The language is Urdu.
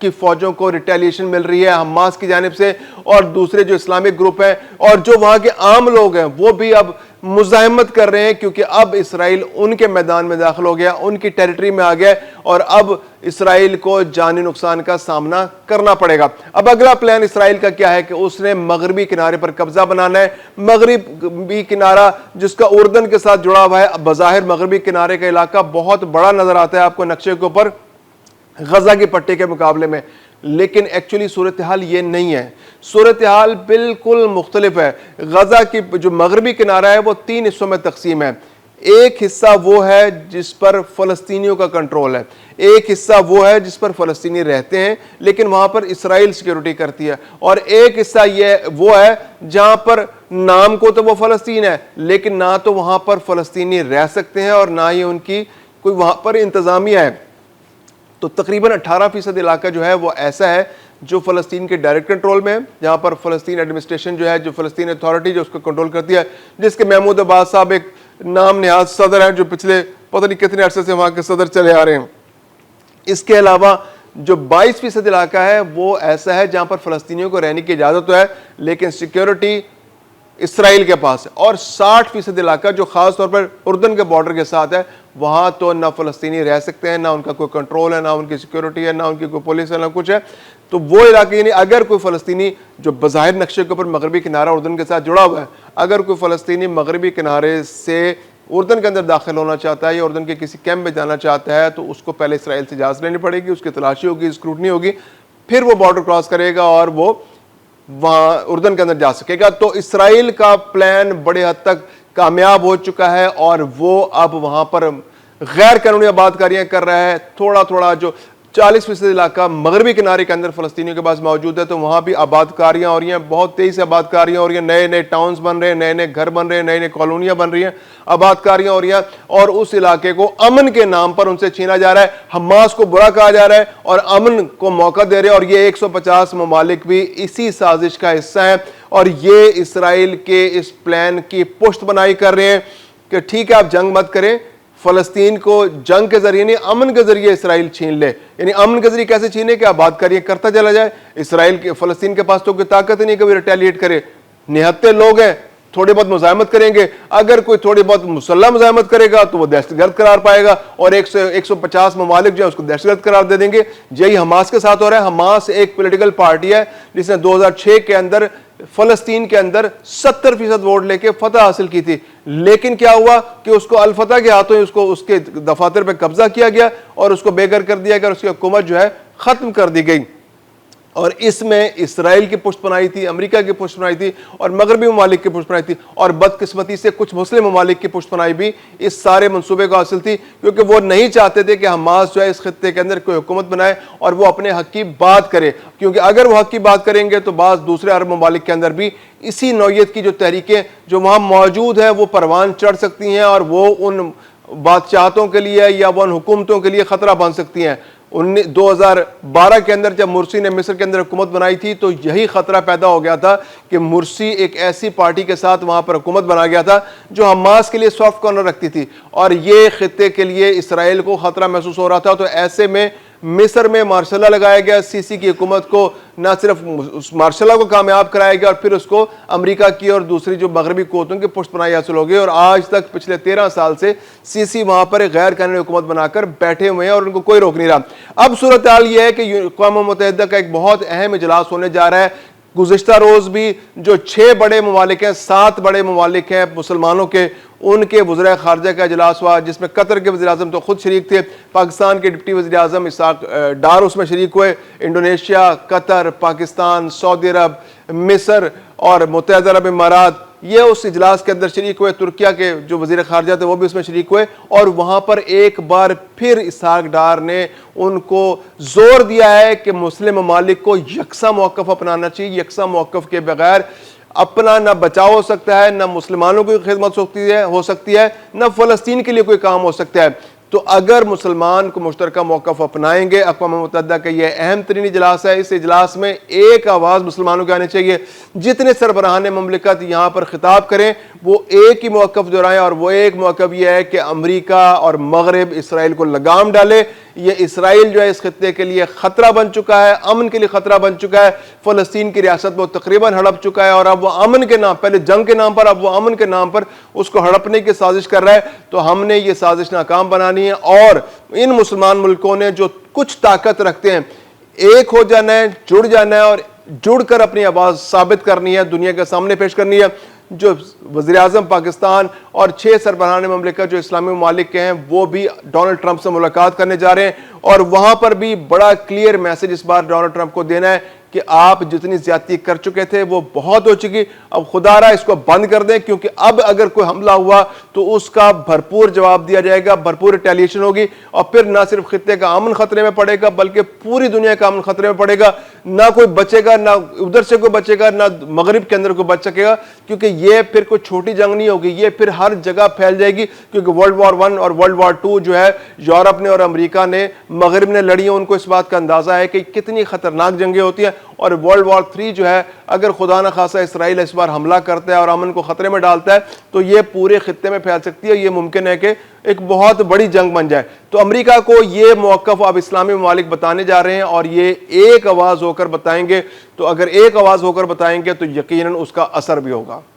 کی فوجوں کو ریٹیلیشن مل رہی ہے حماس کی جانب سے, اور دوسرے جو اسلامک گروپ ہیں اور جو وہاں کے عام لوگ ہیں وہ بھی اب مزاحمت کر رہے ہیں, کیونکہ اب اسرائیل ان کے میدان میں داخل ہو گیا, ان کی ٹیریٹری میں آ گیا, اور اب اسرائیل کو جانی نقصان کا سامنا کرنا پڑے گا. اب اگلا پلان اسرائیل کا کیا ہے کہ اس نے مغربی کنارے پر قبضہ بنانا ہے. مغربی کنارہ جس کا اردن کے ساتھ جڑا ہوا ہے, بظاہر مغربی کنارے کا علاقہ بہت بڑا نظر آتا ہے آپ کو نقشے کے اوپر غزہ کی پٹی کے مقابلے میں, لیکن ایکچولی صورتحال یہ نہیں ہے, صورتحال بالکل مختلف ہے. غزہ کی جو مغربی کنارہ ہے وہ 3 حصوں میں تقسیم ہے. ایک حصہ وہ ہے جس پر فلسطینیوں کا کنٹرول ہے, ایک حصہ وہ ہے جس پر فلسطینی رہتے ہیں لیکن وہاں پر اسرائیل سیکیورٹی کرتی ہے, اور ایک حصہ یہ وہ ہے جہاں پر نام کو تو وہ فلسطین ہے لیکن نہ تو وہاں پر فلسطینی رہ سکتے ہیں اور نہ ہی ان کی کوئی وہاں پر انتظامیہ ہے. تو تقریباً 18% علاقہ جو ہے وہ ایسا ہے جو فلسطین کے ڈائریکٹ کنٹرول میں ہے, جہاں پر فلسطین ایڈمنسٹریشن جو ہے, جو فلسطین اتھارٹی جو اس کو کنٹرول کرتی ہے, جس کے محمود عباس صاحب ایک نام نہاد صدر ہیں جو پچھلے پتہ نہیں کتنے عرصے سے وہاں کے صدر چلے آ رہے ہیں. اس کے علاوہ جو 22% علاقہ ہے وہ ایسا ہے جہاں پر فلسطینیوں کو رہنے کی اجازت تو ہے لیکن سیکیورٹی اسرائیل کے پاس ہے, اور 60% علاقہ جو خاص طور پر اردن کے بارڈر کے ساتھ ہے, وہاں تو نہ فلسطینی رہ سکتے ہیں, نہ ان کا کوئی کنٹرول ہے, نہ ان کی سیکیورٹی ہے, نہ ان کی کوئی پولیس ہے, نہ کچھ ہے. تو وہ علاقے یعنی اگر کوئی فلسطینی جو بظاہر نقشے کے اوپر مغربی کنارہ اردن کے ساتھ جڑا ہوا ہے, اگر کوئی فلسطینی مغربی کنارے سے اردن کے اندر داخل ہونا چاہتا ہے یا اردن کے کسی کیمپ میں جانا چاہتا ہے تو اس کو پہلے اسرائیل سے اجازت لینی پڑے گی, اس کی تلاشی ہوگی, اسکروٹنی ہوگی, پھر وہ بارڈر کراس کرے گا اور وہ وہاں اردن کے اندر جا سکے گا. تو اسرائیل کا پلان بڑے حد تک کامیاب ہو چکا ہے اور وہ اب وہاں پر غیر قانونی آباد کاریاں کر رہا ہے. تھوڑا تھوڑا جو 40% علاقہ مغربی کنارے کے اندر فلسطینیوں کے پاس موجود ہے تو وہاں بھی آباد کاریاں ہو رہی ہیں, بہت تیزی سے آباد کاریاں ہو رہی ہیں, نئے نئے ٹاؤنز بن رہے ہیں, نئے نئے گھر بن رہے ہیں, نئے نئے کالونیاں بن رہی ہیں, آباد کاریاں ہو رہی ہیں, اور اس علاقے کو امن کے نام پر ان سے چھینا جا رہا ہے. حماس کو برا کہا جا رہا ہے اور امن کو موقع دے رہے ہیں, اور یہ 150 ممالک بھی اسی سازش کا حصہ ہیں, اور یہ اسرائیل کے اس پلان کی پشت بنائی کر رہے ہیں کہ ٹھیک ہے آپ جنگ مت کریں, فلسطین کو جنگ کے ذریعے نہیں امن کے ذریعے اسرائیل چھین لے. یعنی امن کے ذریعے کیسے چھینے کہ آباد کاریاں کرتا چلا جائے. اسرائیل کے فلسطین کے پاس تو کوئی طاقت نہیں کبھی ریٹیلیٹ کرے, نہتے لوگ ہیں, تھوڑی بہت مزاحمت کریں گے, اگر کوئی تھوڑی بہت مسلح مزاحمت کرے گا تو وہ دہشت گرد قرار پائے گا, اور 150 ممالک جو ہے اس کو دہشت گرد قرار دے دیں گے. یہی حماس کے ساتھ ہو رہا ہے. حماس ایک پولیٹیکل پارٹی ہے جس نے 2006 کے اندر فلسطین کے اندر 70% ووٹ لے کے فتح حاصل کی تھی, لیکن کیا ہوا کہ اس کو الفتح کے ہاتھوں اس کے دفاتر پہ قبضہ کیا گیا اور اس کو بے گھر کر دیا گیا, اور اس کی حکومت جو ہے ختم کر دی گئی. اور اس میں اسرائیل کی پشت بنائی تھی, امریکہ کی پشت بنائی تھی, اور مغربی ممالک کی پشت بنائی تھی, اور بدقسمتی سے کچھ مسلم ممالک کی پشت بنائی بھی اس سارے منصوبے کو حاصل تھی, کیونکہ وہ نہیں چاہتے تھے کہ حماس جو ہے اس خطے کے اندر کوئی حکومت بنائے اور وہ اپنے حق کی بات کرے, کیونکہ اگر وہ حق کی بات کریں گے تو بعض دوسرے عرب ممالک کے اندر بھی اسی نوعیت کی جو تحریکیں جو وہاں موجود ہیں وہ پروان چڑھ سکتی ہیں, اور وہ ان بادشاہتوں کے لیے یا وہ ان حکومتوں کے لیے خطرہ بن سکتی ہیں. 2012 کے اندر جب مرسی نے مصر کے اندر حکومت بنائی تھی تو یہی خطرہ پیدا ہو گیا تھا کہ مرسی ایک ایسی پارٹی کے ساتھ وہاں پر حکومت بنا گیا تھا جو حماس کے لیے سافٹ کارنر رکھتی تھی, اور یہ خطے کے لیے اسرائیل کو خطرہ محسوس ہو رہا تھا. تو ایسے میں مصر میں مارشل لا لگایا گیا, سیسی کی حکومت کو نہ صرف اس مارشل لا کو کامیاب کرایا گیا اور پھر اس کو امریکہ کی اور دوسری جو مغربی قوتوں کی پشت پناہی حاصل ہو گئی, اور آج تک پچھلے 13 سال سے سیسی وہاں پر ایک غیر قانونی حکومت بنا کر بیٹھے ہوئے ہیں اور ان کو کوئی روک نہیں رہا. اب صورتحال یہ ہے کہ اقوام متحدہ کا ایک بہت اہم اجلاس ہونے جا رہا ہے. گزشتہ روز بھی جو 6 بڑے ممالک ہیں, 7 بڑے ممالک ہیں مسلمانوں کے, ان کے وزراء خارجہ کا اجلاس ہوا جس میں قطر کے وزیر اعظم تو خود شریک تھے, پاکستان کے ڈپٹی وزیر اعظم اسحاق ڈار اس میں شریک ہوئے, انڈونیشیا, قطر, پاکستان, سعودی عرب, مصر اور متحدہ عرب امارات یہ اس اجلاس کے اندر شریک ہوئے. ترکیہ کے جو وزیر خارجہ تھے وہ بھی اس میں شریک ہوئے, اور وہاں پر ایک بار پھر اسحاق ڈار نے ان کو زور دیا ہے کہ مسلم ممالک کو یکساں موقف اپنانا چاہیے. یکساں موقف کے بغیر اپنا نہ بچاؤ ہو سکتا ہے, نہ مسلمانوں کی خدمت ہو سکتی ہے, نہ فلسطین کے لیے کوئی کام ہو سکتا ہے. تو اگر مسلمان کو مشترکہ موقف اپنائیں گے, اقوام متحدہ کا یہ اہم ترین اجلاس ہے, اس اجلاس میں ایک آواز مسلمانوں کے آنے چاہیے. جتنے سربراہان مملکت یہاں پر خطاب کریں وہ ایک ہی موقف دہرائیں, اور وہ ایک موقف یہ ہے کہ امریکہ اور مغرب اسرائیل کو لگام ڈالے. یہ اسرائیل جو ہے اس خطے کے لیے خطرہ بن چکا ہے، امن کے لیے خطرہ بن چکا ہے، فلسطین کی ریاست وہ تقریباً ہڑپ چکا ہے، اور اب وہ امن کے نام، پہلے جنگ کے نام پر، اب وہ امن کے نام پر اس کو ہڑپنے کی سازش کر رہا ہے۔ تو ہم نے یہ سازش ناکام بنانی ہے، اور ان مسلمان ملکوں نے جو کچھ طاقت رکھتے ہیں ایک ہو جانا ہے، جڑ جانا ہے، اور جڑ کر اپنی آواز ثابت کرنی ہے، دنیا کے سامنے پیش کرنی ہے۔ جو وزیر اعظم پاکستان اور 6 سربراہان مملکت جو اسلامی ممالک کے ہیں وہ بھی ڈونلڈ ٹرمپ سے ملاقات کرنے جا رہے ہیں، اور وہاں پر بھی بڑا کلیئر میسج اس بار ڈونلڈ ٹرمپ کو دینا ہے کہ آپ جتنی زیادتی کر چکے تھے وہ بہت ہو چکی، اب خدا رہا اس کو بند کر دیں، کیونکہ اب اگر کوئی حملہ ہوا تو اس کا بھرپور جواب دیا جائے گا، بھرپور ریٹیلیشن ہوگی، اور پھر نہ صرف خطے کا امن خطرے میں پڑے گا بلکہ پوری دنیا کا امن خطرے میں پڑے گا، نہ کوئی بچے گا، نہ ادھر سے کوئی بچے گا، نہ مغرب کے اندر کوئی بچ سکے گا، کیونکہ یہ پھر کوئی چھوٹی جنگ نہیں ہوگی، یہ پھر ہر جگہ پھیل جائے گی، کیونکہ ورلڈ وار 1 اور ورلڈ وار 2 جو ہے یورپ نے اور امریکہ نے، مغرب نے لڑی ہیں، ان کو اس بات کا اندازہ ہے کہ کتنی خطرناک جنگیں ہوتی ہیں، اور ورلڈ وار 3 جو ہے اگر خدا نہ خاصہ اسرائیل اس بار حملہ کرتا ہے اور امن کو خطرے میں ڈالتا ہے تو یہ پورے خطے میں پھیل سکتی ہے، یہ ممکن ہے کہ ایک بہت بڑی جنگ بن جائے۔ تو امریکہ کو یہ موقف اب اسلامی ممالک بتانے جا رہے ہیں، اور یہ ایک آواز ہو کر بتائیں گے، تو اگر ایک آواز ہو کر بتائیں گے تو یقیناً اس کا اثر بھی ہوگا۔